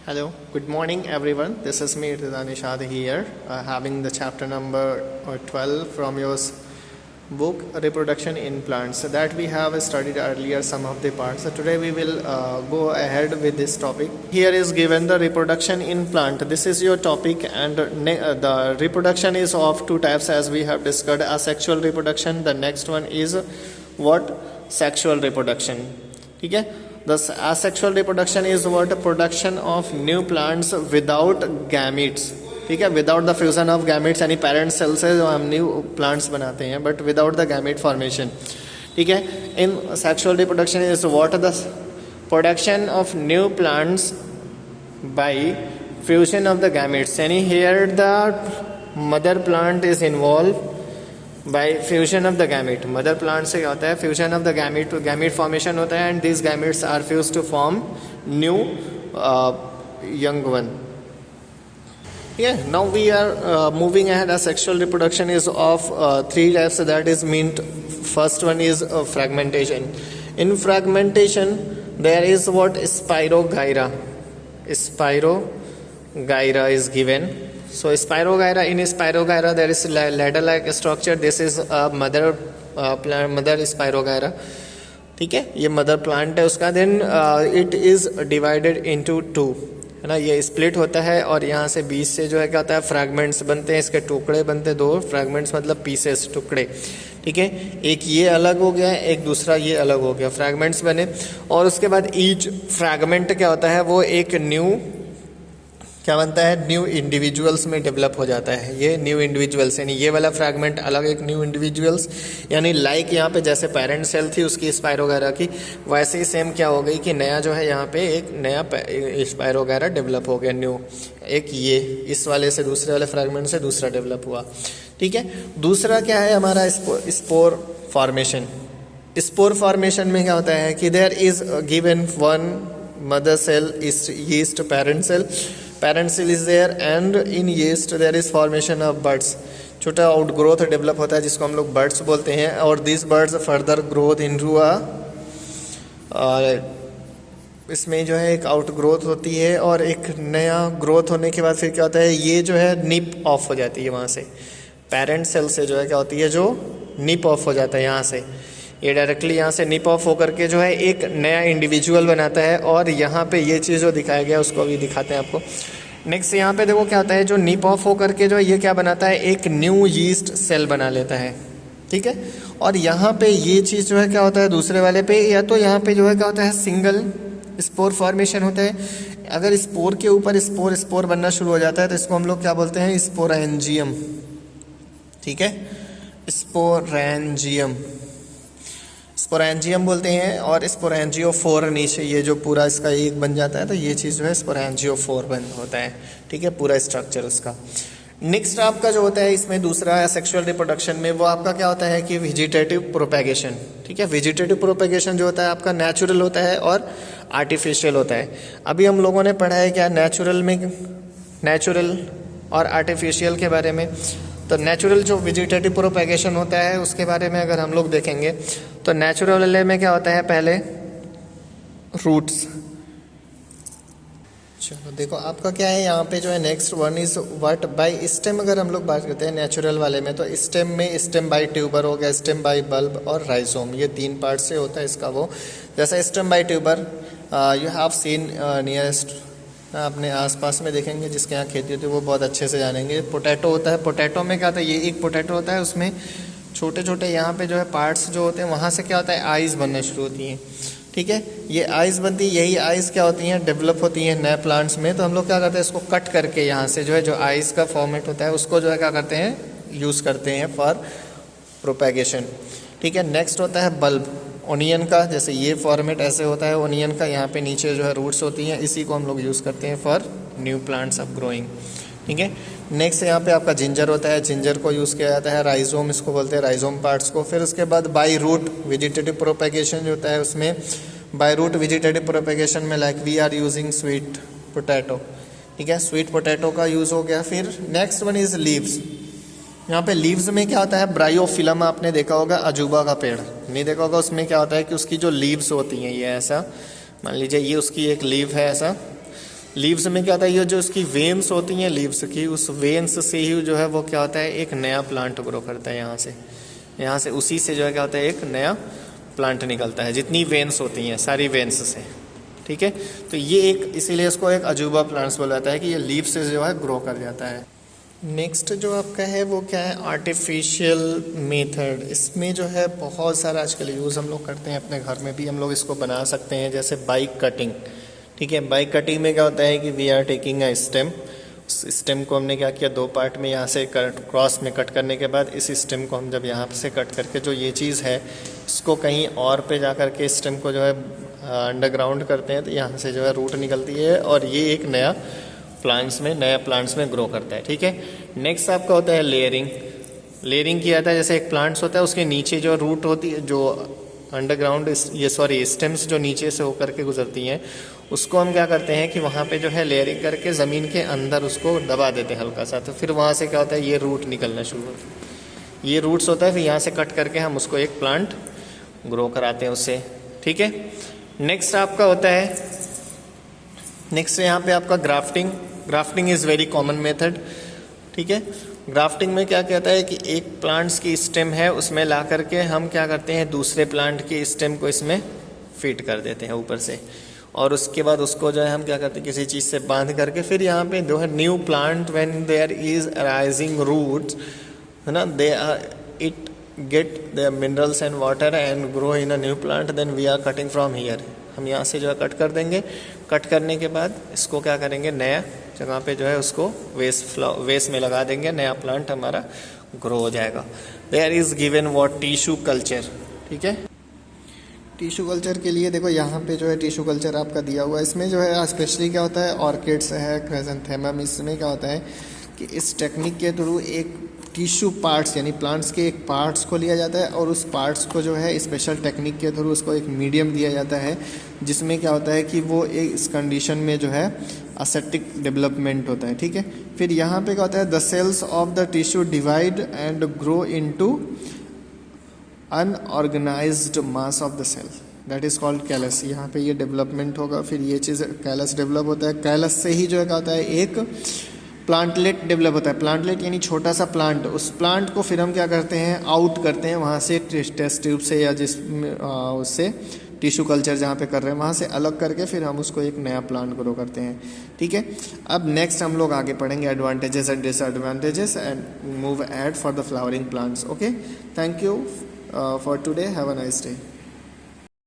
Hello, good morning everyone. This is me, Irtizan Nishad here, having the chapter number 12 from your book Reproduction in Plants. So that we have studied earlier some of the parts. So today we will go ahead with this topic. Here is given the reproduction in plant. This is your topic, and the reproduction is of two types as we have discussed: asexual reproduction. The next one is what? Sexual reproduction. Okay? The asexual reproduction is what? Production of new plants without gametes. ठीक है, without the fusion of gametes यानी parent cell से जो हम new plants बनाते हैं, but without the gamete formation. ठीक है, in sexual reproduction is what? The production of new plants by fusion of the gametes, यानी here the mother plant is involve by fusion of the gamete. Mother plant से क्या होता है? Fusion of the gamete, gamete formation होता है, and this gametes are fuse to form new young one. Yeah, now we are moving ahead. As sexual reproduction is of three types. That is meant. First one is fragmentation. In fragmentation, there is what? Spirogyra. Spirogyra is given. So spirogyra, in spirogyra there is ladder-like structure. This is a mother plant, mother spirogyra. ठीक है, ये mother plant है उसका. Then it is divided into two, है ना. ये split होता है और यहाँ से बीच से जो है क्या होता है? फ्रैगमेंट्स बनते हैं, इसके टुकड़े बनते हैं. दो फ्रैगमेंट्स मतलब पीसेस, टुकड़े. ठीक है, एक ये अलग हो गया, एक दूसरा ये अलग हो गया, फ्रैगमेंट्स बने. और उसके बाद ईच फ्रैगमेंट क्या होता है? वो एक न्यू क्या बनता है? न्यू इंडिविजुअल्स में डेवलप हो जाता है. ये न्यू इंडिविजुअल्स, यानी ये वाला फ्रैगमेंट अलग, एक न्यू इंडिविजुअल्स, यानी लाइक यहाँ पे जैसे पेरेंट सेल थी उसकी स्पाइरोगैरा की, वैसे ही सेम क्या हो गई कि नया जो है यहाँ पे एक नया स्पाइरोगैरा डेवलप हो गया, न्यू. एक ये इस वाले से दूसरे वाले फ्रैगमेंट से दूसरा डेवलप हुआ. ठीक है, दूसरा क्या है हमारा? Spore formation. स्पोर फॉर्मेशन में क्या होता है कि there is given one mother cell yeast parent cell. Parent cell is there, and in yeast there is formation of buds. छोटा आउटग्रोथ डेवलप होता है जिसको हम लोग बर्ड्स बोलते हैं, और this buds further growth into इसमें जो है एक आउटग्रोथ होती है, और एक नया ग्रोथ होने के बाद फिर क्या होता है? ये जो है निप ऑफ हो जाती है वहाँ से. पेरेंट सेल से जो है क्या होती है? जो निप ऑफ हो जाता है यहाँ से, ये डायरेक्टली यहाँ से निप ऑफ होकर के जो है एक नया इंडिविजुअल बनाता है. और यहाँ पे ये चीज़ जो दिखाया गया उसको भी दिखाते हैं आपको. नेक्स्ट यहाँ पे देखो क्या होता है? जो निप ऑफ होकर के जो है ये क्या बनाता है? एक न्यू यीस्ट सेल बना लेता है. ठीक है, और यहाँ पे ये चीज़ जो है क्या होता है? दूसरे वाले पे या तो यहाँ पे जो है क्या होता है? सिंगल स्पोर फॉर्मेशन होता है. अगर स्पोर के ऊपर स्पोर बनना शुरू हो जाता है तो इसको हम लोग क्या बोलते हैं? स्पोरेंजियम. ठीक है, स्पोरेंजियम बोलते हैं. और स्पोरेंजियोफोर नीचे ये जो पूरा इसका एक बन जाता है, तो ये चीज़ जो है स्पोरेंजियोफोर बन होता है. ठीक है, पूरा स्ट्रक्चर उसका. नेक्स्ट आपका जो होता है इसमें दूसरा सेक्सुअल रिप्रोडक्शन में, वो आपका क्या होता है कि वेजिटेटिव प्रोपेगेशन. ठीक है, वेजिटेटिव प्रोपेगेशन जो होता है आपका नेचुरल होता है और आर्टिफिशियल होता है. अभी हम लोगों ने पढ़ा है क्या नेचुरल और आर्टिफिशियल के बारे में. तो नेचुरल जो वेजिटेटिव प्रोपेगेशन होता है उसके बारे में अगर हम लोग देखेंगे तो नेचुरल वाले में क्या होता है? पहले रूट्स. चलो देखो आपका क्या है यहाँ पे जो है next one is what? By stem. अगर हम लोग बात करते हैं नेचुरल वाले में तो स्टेम में स्टेम बाय ट्यूबर हो गया, स्टेम बाय बल्ब और राइजोम, ये तीन पार्ट से होता है इसका. वो जैसा stem by tuber you have seen nearest, अपने आसपास में देखेंगे जिसके यहाँ खेती होती है वो बहुत अच्छे से जानेंगे. पोटैटो होता है. पोटैटो में क्या होता है? ये एक पोटैटो होता है, उसमें छोटे छोटे यहाँ पे जो है पार्ट्स जो होते हैं, वहाँ से क्या होता है? आइज़ बनना शुरू होती हैं. ठीक है, ये आइज़ बनती है, यही आइज़ क्या होती हैं? डेवलप होती हैं नए प्लांट्स में. तो हम लोग क्या करते हैं? इसको कट करके यहाँ से जो है जो आइज़ का फॉर्मेट होता है उसको जो है क्या करते हैं? यूज़ करते हैं फॉर प्रोपेगेशन. ठीक है, नेक्स्ट होता है बल्ब. ओनियन का जैसे ये फॉर्मेट ऐसे होता है ओनियन का, यहाँ पे नीचे जो है रूट्स होती हैं, इसी को हम लोग यूज़ करते हैं for new plants of growing. ठीक है, नेक्स्ट यहाँ पे आपका जिंजर होता है, जिंजर को यूज़ किया जाता है. राइजोम इसको बोलते हैं, राइजोम पार्ट्स को. फिर उसके बाद बाई रूट वेजिटेटिव प्रोपेगेशन जो होता है उसमें बाई रूट वेजिटेटिव प्रोपेगेशन में like we are using sweet potato. ठीक है, स्वीट पोटैटो का यूज़ हो गया. फिर नेक्स्ट वन इज़ लीव्स. यहाँ पे लीव्स में क्या होता है? ब्रायोफिलम आपने देखा होगा, अजूबा का पेड़ नहीं देखा होगा. उसमें क्या होता है कि उसकी जो लीव्स होती हैं ये ऐसा, मान लीजिए ये उसकी एक लीव है ऐसा, लीव्स में क्या होता है, ये जो इसकी वेन्स होती हैं लीव्स की, उस वेन्स से ही जो है वो क्या होता है, एक नया प्लांट ग्रो करता है। यहाँ से उसी से जो है क्या होता है, एक नया प्लांट निकलता है, जितनी वेन्स होती हैं सारी वेन्स से, ठीक है। तो ये एक, इसीलिए इसको एक अजूबा प्लांट्स बोला जाता है कि ये लीव से जो है ग्रो कर जाता है। नेक्स्ट जो आपका है वो क्या है, आर्टिफिशियल मेथड। इसमें जो है बहुत सारा आजकल यूज़ हम लोग करते हैं, अपने घर में भी हम लोग इसको बना सकते हैं, जैसे बाइक कटिंग, ठीक है। बाइक कटिंग में क्या होता है कि we are taking a stem, stem को हमने क्या किया, दो पार्ट में यहाँ से क्रॉस में कट करने के बाद इस स्टेम को हम जब यहाँ से कट करके जो ये चीज़ है इसको कहीं और पे जा कर के स्टेम को जो है अंडरग्राउंड करते हैं, तो यहाँ से जो है रूट निकलती है और ये एक नया प्लांट्स में ग्रो करता है, ठीक है। नेक्स्ट आपका होता है लेयरिंग। लेयरिंग किया जाता है, जैसे एक प्लांट्स होता है उसके नीचे जो रूट होती है, जो अंडरग्राउंड स्टेम्स जो नीचे से होकर के गुजरती हैं, उसको हम क्या करते हैं कि वहाँ पे जो है लेयरिंग करके ज़मीन के अंदर उसको दबा देते हैं हल्का सा, तो फिर वहाँ से क्या होता है, ये रूट निकलना शुरू होता है, ये रूट्स होता है, फिर यहाँ से कट करके हम उसको एक प्लांट ग्रो कराते हैं उससे, ठीक है। नेक्स्ट आपका होता है, नेक्स्ट यहाँ पे आपका grafting is very common method, ठीक है। ग्राफ्टिंग में क्या कहता है कि एक प्लांट्स की स्टेम है, उसमें ला करके हम क्या करते हैं, दूसरे प्लांट की स्टेम को इसमें फिट कर देते हैं ऊपर से, और उसके बाद उसको जो है हम क्या करते हैं, किसी चीज़ से बांध करके फिर यहाँ पे जो है new plant when there is arising roots, है ना, they are it get the minerals and water and grow in a new plant, then we are cutting from here. हम यहाँ से जो है कट कर देंगे, कट करने के बाद इसको क्या करेंगे, नया जगह पे जो है उसको वेस में लगा देंगे, नया प्लांट हमारा ग्रो हो जाएगा। There is given what tissue culture, ठीक है। टिश्यू कल्चर के लिए देखो यहाँ पे जो है टिश्यू कल्चर आपका दिया हुआ है, इसमें जो है स्पेशली क्या होता है, ऑर्किड्स है, क्राइसेंथेमम, इसमें क्या होता है कि इस टेक्निक के थ्रू एक टिश्यू पार्ट्स यानी प्लांट्स के एक पार्ट्स को लिया जाता है और उस पार्ट्स को जो है स्पेशल टेक्निक के थ्रू उसको एक मीडियम दिया जाता है, जिसमें क्या होता है कि वो एक इस कंडीशन में जो है असेप्टिक डेवलपमेंट होता है, ठीक है। फिर यहाँ पे क्या होता है, the cells of the tissue divide and grow into unorganised mass of the cell, that is called callus. यहाँ पे ये डेवलपमेंट होगा, फिर ये चीज़ कैलस डेवलप होता है, कैलस से ही जो है क्या होता है, एक प्लांटलेट डेवलप होता है। प्लांटलेट यानी छोटा सा प्लांट, उस प्लांट को फिर हम क्या करते हैं, आउट करते हैं वहाँ से टेस्ट ट्यूब से या जिस उससे टिश्यू कल्चर जहाँ पे कर रहे हैं वहाँ से अलग करके फिर हम उसको एक नया प्लांट ग्रो करते हैं, ठीक है। अब नेक्स्ट हम लोग आगे पढ़ेंगे advantages and disadvantages and move ahead for the flowering plants. Okay, thank you for today, have a nice day.